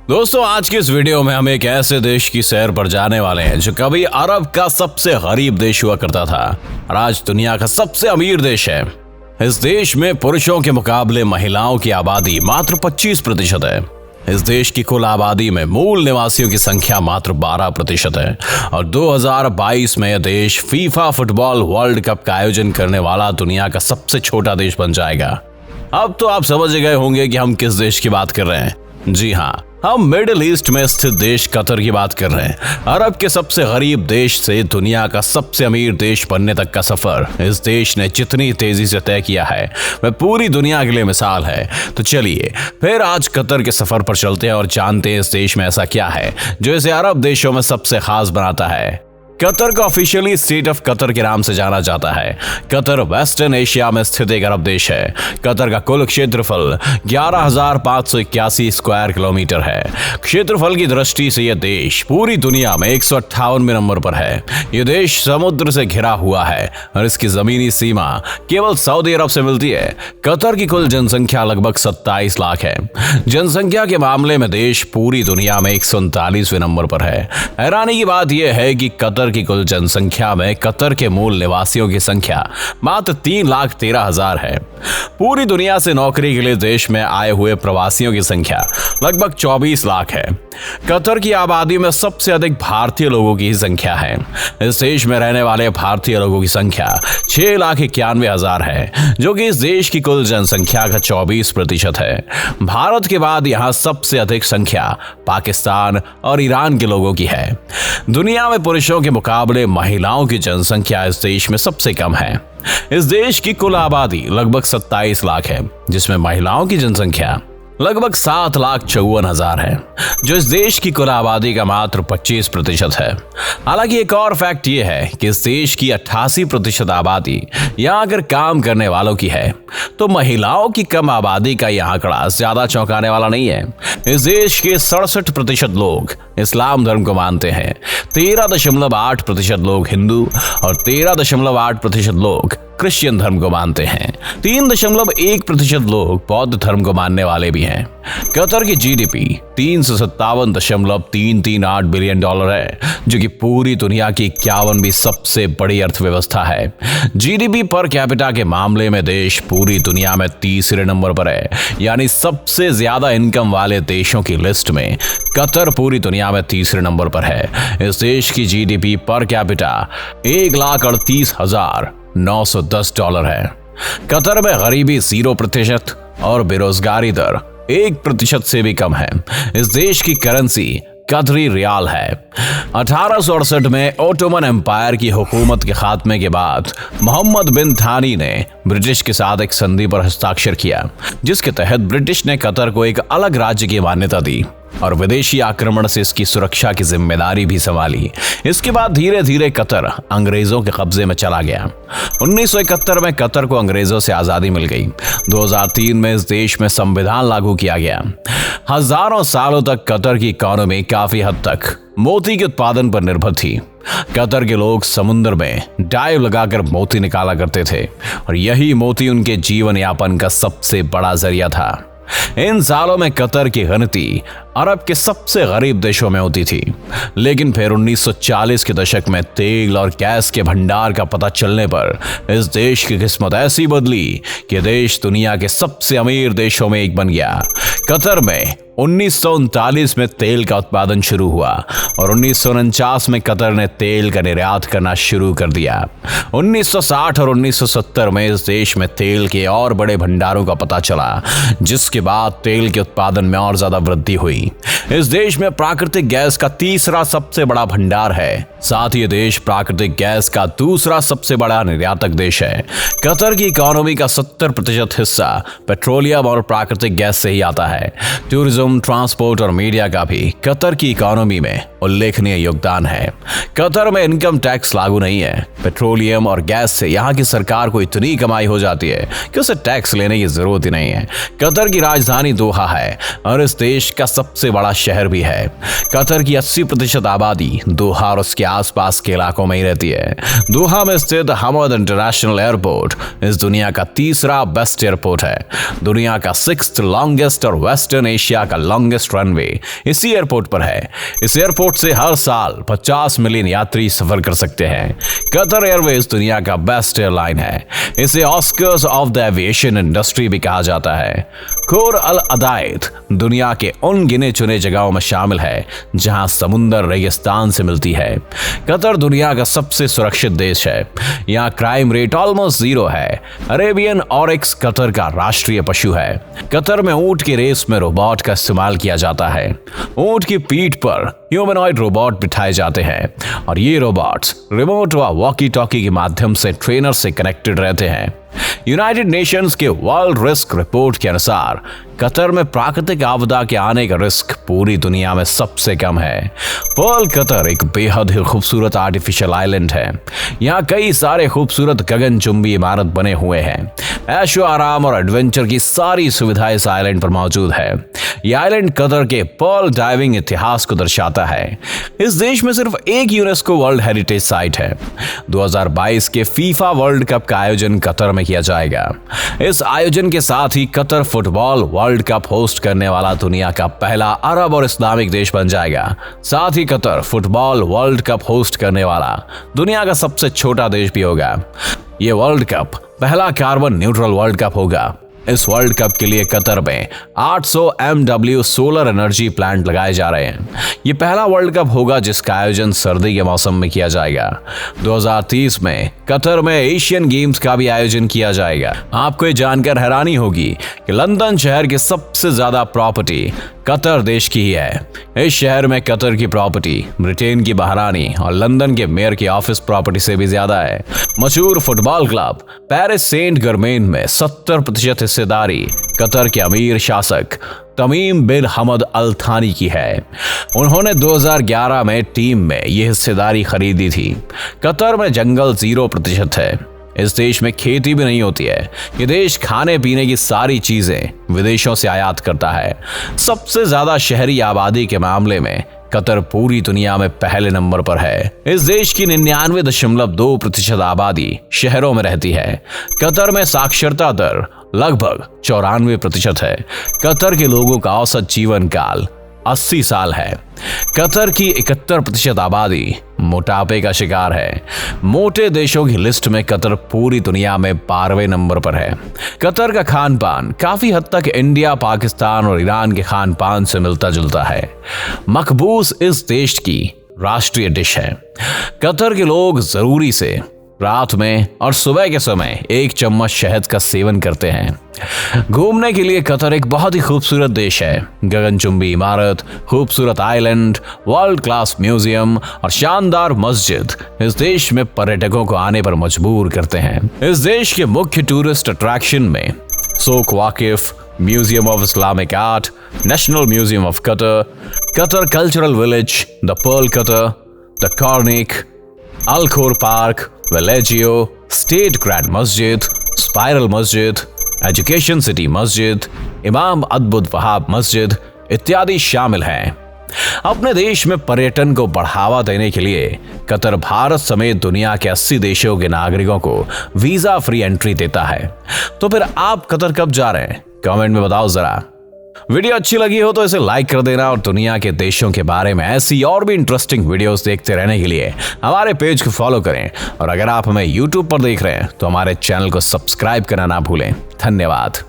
दोस्तों, आज की इस वीडियो में हम एक ऐसे देश की सैर पर जाने वाले हैं जो कभी अरब का सबसे गरीब देश हुआ करता था और आज दुनिया का सबसे अमीर देश है। इस देश में पुरुषों के मुकाबले महिलाओं की आबादी मात्र 25% है। इस देश की कुल आबादी में मूल निवासियों की संख्या मात्र 12% है और 2022 में यह देश फीफा फुटबॉल वर्ल्ड कप का आयोजन करने वाला दुनिया का सबसे छोटा देश बन जाएगा। अब तो आप समझ गए होंगे कि हम किस देश की बात कर रहे हैं। जी हाँ, हम मिडिल ईस्ट में स्थित देश कतर की बात कर रहे हैं। अरब के सबसे गरीब देश से दुनिया का सबसे अमीर देश बनने तक का सफर इस देश ने जितनी तेजी से तय किया है वह पूरी दुनिया के लिए मिसाल है। तो चलिए फिर आज कतर के सफर पर चलते हैं और जानते हैं इस देश में ऐसा क्या है जो इसे अरब देशों में सबसे खास बनाता है। कतर को ऑफिशियली स्टेट ऑफ कतर के नाम से जाना जाता है। कतर वेस्टर्न एशिया में स्थित एक अरब देश है। कतर का कुल क्षेत्रफल 11,581 स्क्वायर किलोमीटर है। क्षेत्रफल की दृष्टि से यह देश पूरी दुनिया में 158वें नंबर पर है। यह देश समुद्र से घिरा हुआ है और इसकी जमीनी सीमा केवल सऊदी अरब से मिलती है। कतर की कुल जनसंख्या लगभग 27 लाख है। जनसंख्या के मामले में देश पूरी दुनिया में 139वें नंबर पर है। हैरानी की बात यह है कि कतर की कुल जनसंख्या में कतर के मूल निवासियों की संख्या मात्र 3,13,000 है। पूरी दुनिया से नौकरी के लिए देश में आए हुए प्रवासियों की संख्या लगभग 24 लाख है। कतर की आबादी में सबसे अधिक भारतीय लोगों की संख्या है। इस देश में रहने वाले भारतीय लोगों की संख्या 6,91,000 है, जो कि इस देश की कुल जनसंख्या का 24% है। भारत के बाद यहाँ सबसे अधिक संख्या पाकिस्तान और ईरान के लोगों की है। दुनिया में पुरुषों के मुकाबले महिलाओं की जनसंख्या इस देश में सबसे कम है। इस देश की कुल आबादी लगभग 27 लाख है, जिसमें महिलाओं की जनसंख्या लगभग 7,54,000 है, जो इस देश की कुल आबादी का मात्र 25% है। हालांकि एक और फैक्ट ये है कि इस देश की 88% आबादी यहाँ अगर काम करने वालों की है, तो महिलाओं की कम आबादी का यह आंकड़ा ज्यादा चौंकाने वाला नहीं है। इस देश के 67% लोग इस्लाम धर्म को मानते हैं, 13.8% लोग हिंदू और 13.8% लोग क्रिश्चियन धर्म को मानते हैं। 3.1% लोग बौद्ध धर्म को मानने वाले भी हैं। कतर की जीडीपी 357.338 बिलियन डॉलर है, जो कि पूरी दुनिया की 51वीं सबसे बड़ी अर्थव्यवस्था है। जीडीपी पर कैपिटा के मामले में देश पूरी दुनिया में तीसरे नंबर पर है, यानी सबसे ज्यादा इनकम वाले देशों की लिस्ट में कतर पूरी दुनिया में तीसरे नंबर पर है। इस देश की जीडीपी पर कैपिटा 1,38,910 डॉलर है। कतर में गरीबी 0% और बेरोजगारी दर 1% से भी कम है। इस देश की करेंसी कतरी रियाल है। 1868 में ओटोमन एम्पायर की हुकूमत के खात्मे के बाद मोहम्मद बिन थानी ने ब्रिटिश के साथ एक संधि पर हस्ताक्षर किया, जिसके तहत ब्रिटिश ने कतर को एक अलग राज्य की मान्यता दी और विदेशी आक्रमण से इसकी सुरक्षा की जिम्मेदारी भी संभाली। इसके बाद धीरे धीरे कतर अंग्रेजों के कब्जे में चला गया। 1971 में कतर को अंग्रेजों से आजादी मिल गई। 2003 में इस देश में संविधान लागू किया गया। हजारों सालों तक कतर की इकोनॉमी काफी हद तक मोती के उत्पादन पर निर्भर थी। कतर के लोग समुद्र में डाइव लगाकर मोती निकाला करते थे और यही मोती उनके जीवन यापन का सबसे बड़ा जरिया था। इन सालों में कतर की गिनती अरब के सबसे गरीब देशों में होती थी, लेकिन फिर 1940 के दशक में तेल और गैस के भंडार का पता चलने पर इस देश की किस्मत ऐसी बदली कि देश दुनिया के सबसे अमीर देशों में एक बन गया। कतर में 1939 में तेल का उत्पादन शुरू हुआ और 1949 में कतर ने तेल का निर्यात करना शुरू कर दिया। 1960 और 1970 में इस देश में तेल के और बड़े भंडारों का पता चला, जिसके बाद तेल के उत्पादन में और ज्यादा वृद्धि हुई। इस देश में प्राकृतिक गैस का तीसरा सबसे बड़ा भंडार है। साथ ही ये देश प्राकृतिक गैस का दूसरा सबसे बड़ा निर्यातक देश है। कतर की इकोनॉमी का 70% हिस्सा पेट्रोलियम और प्राकृतिक गैस से ही आता है। टूरिज्म, ट्रांसपोर्ट और मीडिया का भी कतर की इकोनॉमी में उल्लेखनीय योगदान है। कतर में इनकम टैक्स लागू नहीं है। पेट्रोलियम और गैस से यहाँ की सरकार को इतनी कमाई हो जाती है कि उसे टैक्स लेने की जरूरत ही नहीं है। कतर की राजधानी दोहा है और इस देश का सबसे बड़ा शहर भी है। कतर की 80% आबादी दोहा और उसके आसपास के इलाकों में ही रहती है। दोहा में स्थित हमद इंटरनेशनल एयरपोर्ट इस दुनिया का तीसरा बेस्ट एयरपोर्ट है। दुनिया का 6th लॉन्गेस्ट और वेस्टर्न एशिया का लॉन्गेस्ट रनवे इसी एयरपोर्ट पर है। इस एयरपोर्ट से हर साल 50 मिलियन यात्री सफर कर सकते हैं। कतर एयरवेज दुनिया का बेस्ट एयरलाइन है। इसे Oscars of the aviation industry भी कहा जाता है। खोर अल अदायद दुनिया के उन गिने चुने जगहों में शामिल है जहां समुंदर रेगिस्तान से मिलती है। कतर दुनिया का सबसे सुरक्षित देश है। यहाँ क्राइम रेट ऑलमोस्ट 0 है। अरेबियन ऑरिक्स कतर का राष्ट्रीय पशु है। कतर में ऊंट की रेस में रोबोट का इस्तेमाल किया जाता है। ऊंट की पीठ पर ह्यूमनॉइड रोबोट बिठाए जाते हैं और ये रोबोट्स रिमोट व वॉकी टॉकी के माध्यम से ट्रेनर से कनेक्टेड रहते हैं। यूनाइटेड नेशंस के वर्ल्ड रिस्क रिपोर्ट के अनुसार कतर में प्राकृतिक आपदा के आने का रिस्क पूरी दुनिया में सबसे कम है। पर्ल कतर एक बेहद ही खूबसूरत आर्टिफिशियल आइलैंड है। यहाँ कई सारे खूबसूरत गगनचुंबी इमारत बने हुए हैं। ऐशो आराम और एडवेंचर की सारी सुविधाएं इस आइलैंड पर मौजूद है। यह आइलैंड कतर के पर्ल डाइविंग इतिहास को दर्शाता है। इस देश में सिर्फ एक यूनेस्को वर्ल्ड हेरिटेज साइट है। 2022 के फीफा वर्ल्ड कप का आयोजन कतर में किया जाएगा। इस आयोजन के साथ ही Qatar football world cup host करने वाला दुनिया का पहला अरब और इस्लामिक देश बन जाएगा। साथ ही Qatar football world cup host करने वाला दुनिया का सबसे छोटा देश भी होगा। ये वर्ल्ड कप पहला कार्बन न्यूट्रल वर्ल्ड कप होगा। इस वर्ल्ड कप के लिए कतर में 800 MW सोलर एनर्जी प्लांट लगाए जा रहे हैं। ये पहला वर्ल्ड कप होगा जिसका आयोजन सर्दी के मौसम में किया जाएगा। 2030 में कतर में एशियन गेम्स का भी आयोजन किया जाएगा। आपको ये जानकर हैरानी होगी कि लंदन शहर की सबसे ज्यादा प्रॉपर्टी कतर देश की ही है। इस शहर में कतर की प्रॉपर्टी ब्रिटेन की महारानी और लंदन के मेयर की ऑफिस प्रॉपर्टी से भी ज्यादा है। मशहूर फुटबॉल क्लब पेरिस सेंट गर्मेन में 70% हिस्सेदारी कतर के अमीर शासक तमीम बिन हमद अल थानी की है। उन्होंने 2011 में टीम में यह हिस्सेदारी खरीदी थी। कतर में जंगल 0% है। इस देश में खेती भी नहीं होती है। ये देश खाने पीने की सारी चीजें विदेशों से आयात करता है। सबसे ज्यादा शहरी आबादी के मामले में कतर पूरी दुनिया में पहले नंबर पर है। इस देश की 99.2% आबादी शहरों में रहती है। कतर में साक्षरता दर लगभग 94% है। कतर के लोगों का औसत जीवन काल 80 साल है। कतर की 71% आबादी मोटापे का शिकार है। मोटे देशों की लिस्ट में कतर पूरी दुनिया में 12वें नंबर पर है। कतर का खान पान काफी हद तक इंडिया, पाकिस्तान और ईरान के खान पान से मिलता जुलता है। मकबूस इस देश की राष्ट्रीय डिश है। कतर के लोग जरूरी से रात में और सुबह के समय 1 चम्मच शहद का सेवन करते हैं। घूमने के लिए कतर एक बहुत ही खूबसूरत देश है। गगनचुंबी इमारत, खूबसूरत आइलैंड, वर्ल्ड क्लास म्यूजियम और शानदार मस्जिद इस देश में पर्यटकों को आने पर मजबूर करते हैं। इस देश के मुख्य टूरिस्ट अट्रैक्शन में Souq Waqif, museum of Islamic art, national museum of Qatar, Qatar cultural village, the Pearl Qatar, the Corniche, Al Khor park, Villaggio, state grand मस्जिद, स्पाइरल मस्जिद, एजुकेशन सिटी मस्जिद, इमाम अब्दुल वहाब मस्जिद इत्यादि शामिल हैं। अपने देश में पर्यटन को बढ़ावा देने के लिए कतर भारत समेत दुनिया के 80 देशों के नागरिकों को वीजा फ्री एंट्री देता है। तो फिर आप कतर कब जा रहे हैं? कमेंट में बताओ जरा। वीडियो अच्छी लगी हो तो इसे लाइक कर देना और दुनिया के देशों के बारे में ऐसी और भी इंटरेस्टिंग वीडियोस देखते रहने के लिए हमारे पेज को फॉलो करें। और अगर आप हमें YouTube पर देख रहे हैं तो हमारे चैनल को सब्सक्राइब करना ना भूलें। धन्यवाद।